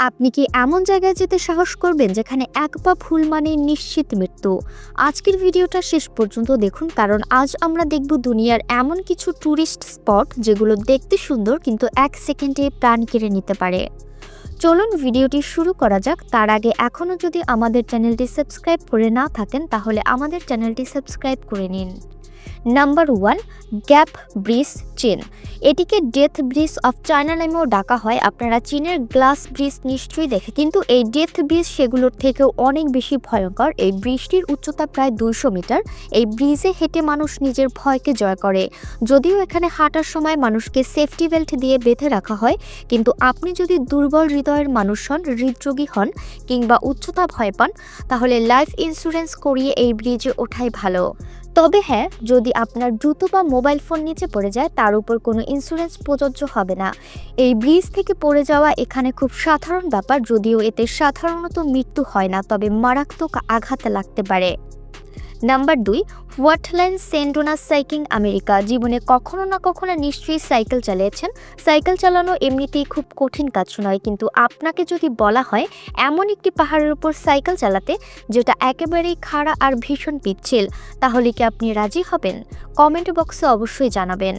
আপনি কি এমন জায়গায় যেতে সাহস করবেন যেখানে এক পা ভুল মানে নিশ্চিত মৃত্যু? আজকের ভিডিওটা শেষ পর্যন্ত দেখুন, কারণ আজ আমরা দেখব দুনিয়ার এমন কিছু ট্যুরিস্ট স্পট যেগুলো দেখতে সুন্দর কিন্তু এক সেকেন্ডে প্রাণ কেড়ে নিতে পারে। চলুন ভিডিওটি শুরু করা যাক। তার আগে এখনও যদি আমাদের চ্যানেলটি সাবস্ক্রাইব করে না থাকেন তাহলে আমাদের চ্যানেলটি সাবস্ক্রাইব করে নিন। নাম্বার 1, গ্যাপ ব্রিজ, চীন। এটিকে ডেথ ব্রিজ অফ চায়না নামেও ডাকা হয়। আপনারা চীনের গ্লাস ব্রিজ নিশ্চয়ই দেখে, কিন্তু এই ডেথ ব্রিজ সেগুলোর থেকেও অনেক বেশি ভয়ঙ্কর। এই ব্রিজটির উচ্চতা প্রায় 200 মিটার। এই ব্রিজে হেঁটে মানুষ নিজের ভয়কে জয় করে। যদিও এখানে হাঁটার সময় মানুষকে সেফটি বেল্ট দিয়ে বেঁধে রাখা হয়, কিন্তু আপনি যদি দুর্বল হৃদয়ের মানুষ হন, হৃদরোগী হন কিংবা উচ্চতা ভয় পান, তাহলে লাইফ ইন্স্যুরেন্স করিয়ে এই ব্রিজে ওঠাই ভালো। তবে হ্যাঁ, যদি আপনার জুতো বা মোবাইল ফোন নিচে পড়ে যায় তার উপর কোনো ইন্স্যুরেন্স প্রযোজ্য হবে না। এই ব্রিজ থেকে পড়ে যাওয়া এখানে খুব সাধারণ ব্যাপার, যদিও এতে সাধারণত মৃত্যু হয় না, তবে মারাত্মক আঘাত লাগতে পারে। নাম্বার 2, হোয়াটল্যান্ড সেন্ডোনা সাইক্লিং, আমেরিকা। জীবনে কখনো না কখনো নিশ্চয়ই সাইকেল চালিয়েছেন। সাইকেল চালানো এমনিতেই খুব কঠিন কাজ নয়, কিন্তু আপনাকে যদি বলা হয় এমন একটি পাহাড়ের উপর সাইকেল চালাতে যেটা একেবারেই খাড়া আর ভীষণ পিচ্ছিল, তাহলে কি আপনি রাজি হবেন? কমেন্ট বক্সে অবশ্যই জানাবেন।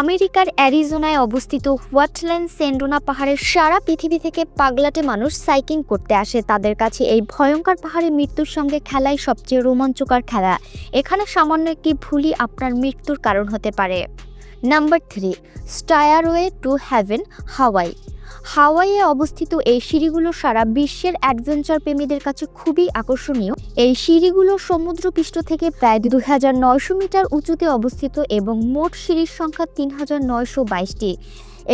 আমেরিকার অ্যারিজোনায় অবস্থিত হোয়াটল্যান্ড সেন্ডোনা পাহাড়ের সারা পৃথিবী থেকে পাগলাটে মানুষ সাইক্লিং করতে আসে। তাদের কাছে এই ভয়ঙ্কর পাহাড়ে মৃত্যুর সঙ্গে খেলাই সবচেয়ে রোমাঞ্চকর খেলা। এখানে সামান্য একটি ভুলই আপনার মৃত্যুর কারণ হতে পারে। নাম্বার 3, স্টায়ারওয়ে টু হেভেন, হাওয়াই। হাওয়াইয়ে অবস্থিত এই সিঁড়িগুলো সারা বিশ্বের অ্যাডভেঞ্চার প্রেমীদের কাছে খুবই আকর্ষণীয়। এই সিঁড়িগুলো সমুদ্রপৃষ্ঠ থেকে প্রায় 2900 মিটার উঁচুতে অবস্থিত এবং মোট সিঁড়ির সংখ্যা 3922টি।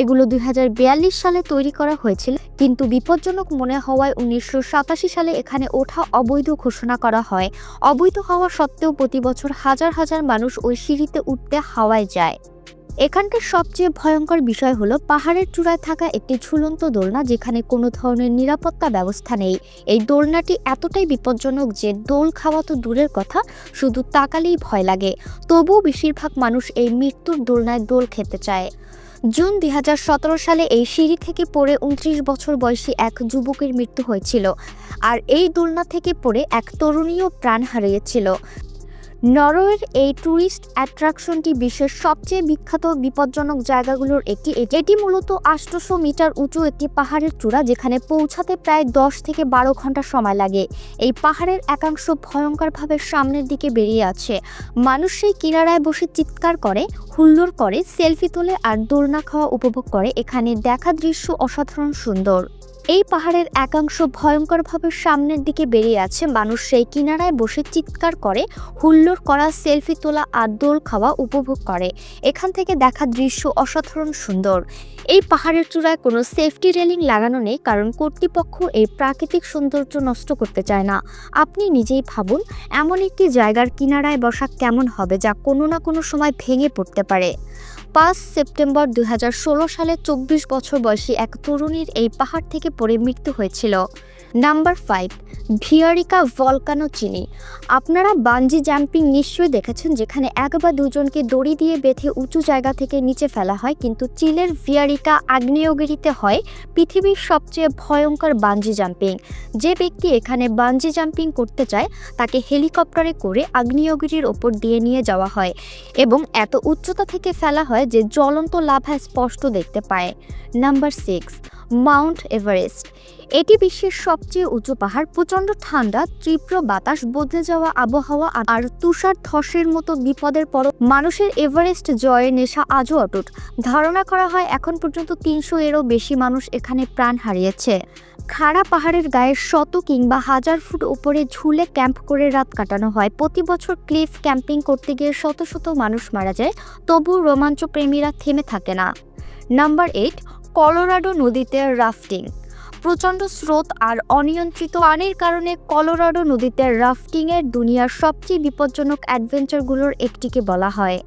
এগুলো 2042 সালে তৈরি করা হয়েছিল, কিন্তু বিপজ্জনক মনে হওয়ায় 1987 সালে এখানে ওঠা অবৈধ ঘোষণা করা হয়। অবৈধ হওয়া সত্ত্বেও প্রতি বছর হাজার হাজার মানুষ ওই সিঁড়িতে উঠতে হাওয়ায় যায়। এখানকার সবচেয়ে ভয়ঙ্কর বিষয় হলো পাহাড়ের চূড়ায় থাকা একটি ঝুলন্ত দোলনা, যেখানে কোনো ধরনের নিরাপত্তা ব্যবস্থা নেই। এই দোলনাটি এতটাই বিপজ্জনক যে দোল খাওয়া তো দূরের কথা, শুধু তাকালেই ভয় লাগে। তবুও বেশিরভাগ মানুষ এই মৃত্যুর দোলনায় দোল খেতে চায়। জুন 2017 সালে এই সিঁড়ি থেকে পড়ে 29 বছর বয়সী এক যুবকের মৃত্যু হয়েছিল, আর এই দোলনা থেকে পড়ে এক তরুণীও প্রাণ হারিয়েছিল। নরওয়ের এই ট্যুরিস্ট অ্যাট্রাকশনটি বিশ্বের সবচেয়ে বিখ্যাত বিপজ্জনক জায়গাগুলোর একটি। এটি মূলত 800 মিটার উঁচু একটি পাহাড়ের চূড়া, যেখানে পৌঁছাতে প্রায় 10 থেকে 12 ঘন্টা সময় লাগে। এই পাহাড়ের একাংশ ভয়ঙ্করভাবে সামনের দিকে বেরিয়ে আছে। মানুষ সেই কিনারায় বসে চিৎকার করে, হুল্লোড় করে, সেলফি তোলে আর দোলনা খাওয়া উপভোগ করে। এখানে দেখা দৃশ্য অসাধারণ সুন্দর। এই পাহাড়ের একাংশ ভয়ঙ্করভাবে সামনের দিকে বেরিয়ে আছে। মানুষ সেই কিনারায় বসে চিৎকার করে, হুল্লোড় করা, সেলফি তোলা আর দোল খাওয়া উপভোগ করে। এখান থেকে দেখা দৃশ্য অসাধারণ সুন্দর। এই পাহাড়ের চূড়ায় কোনো সেফটি রেলিং লাগানো নেই, কারণ কর্তৃপক্ষ এই প্রাকৃতিক সৌন্দর্য নষ্ট করতে চায় না। আপনি নিজেই ভাবুন, এমন একটি জায়গার কিনারায় বসা কেমন হবে, যা কোনো না কোনো সময় ভেঙে পড়তে পারে। 5 সেপ্টেম্বর 2016 সালে 24 বছর বয়সী এক তরুণীর এই পাহাড় থেকে পড়ে মৃত্যু হয়েছিল। নাম্বার 5, ভিয়ারিকা ভলকানো, চিনি। আপনারা বানজি জাম্পিং নিশ্চয়ই দেখেছেন, যেখানে এক বা দুজনকে দড়ি দিয়ে বেঁধে উঁচু জায়গা থেকে নিচে ফেলা হয়, কিন্তু চিলের ভিয়ারিকা আগ্নেয়গিরিতে হয় পৃথিবীর সবচেয়ে ভয়ঙ্কর বানজি জাম্পিং। যে ব্যক্তি এখানে বানজি জাম্পিং করতে চায় তাকে হেলিকপ্টারে করে আগ্নেয়গিরির ওপর দিয়ে নিয়ে যাওয়া হয় এবং এত উচ্চতা থেকে ফেলা হয় যে জ্বলন্ত লাভা স্পষ্ট দেখতে পায়। Number 6, Mount Everest. এটি বিশ্বের সবচেয়ে উঁচু পাহাড়। প্রচণ্ড ঠান্ডা, তীব্র বাতাস, বদলে যাওয়া আবহাওয়া আর তুষার ধসের মতো বিপদের পরও মানুষের এভারেস্ট জয়ের নেশা আজও অটুট। ধারণা করা হয় এখন পর্যন্ত 300 এরও বেশি মানুষ এখানে প্রাণ হারিয়েছে। খাড়া পাহাড়ের গায়ে শত কিংবা 1000 ফুট উপরে ঝুলে ক্যাম্প করে রাত কাটানো হয়। প্রতি বছর ক্লিফ ক্যাম্পিং করতে গিয়ে শত শত মানুষ মারা যায়, তবুও রোমাঞ্চ প্রেমীরা থেমে থাকে না। নাম্বার 8, কলোরাডো নদীতে রাফটিং। প্রচণ্ড স্রোত আর অনিয়ন্ত্রিত পানির কারণে কলোরাডো নদীতে রাফটিংয়ের দুনিয়ার সবচেয়ে বিপজ্জনক অ্যাডভেঞ্চারগুলোর একটিকে বলা হয়।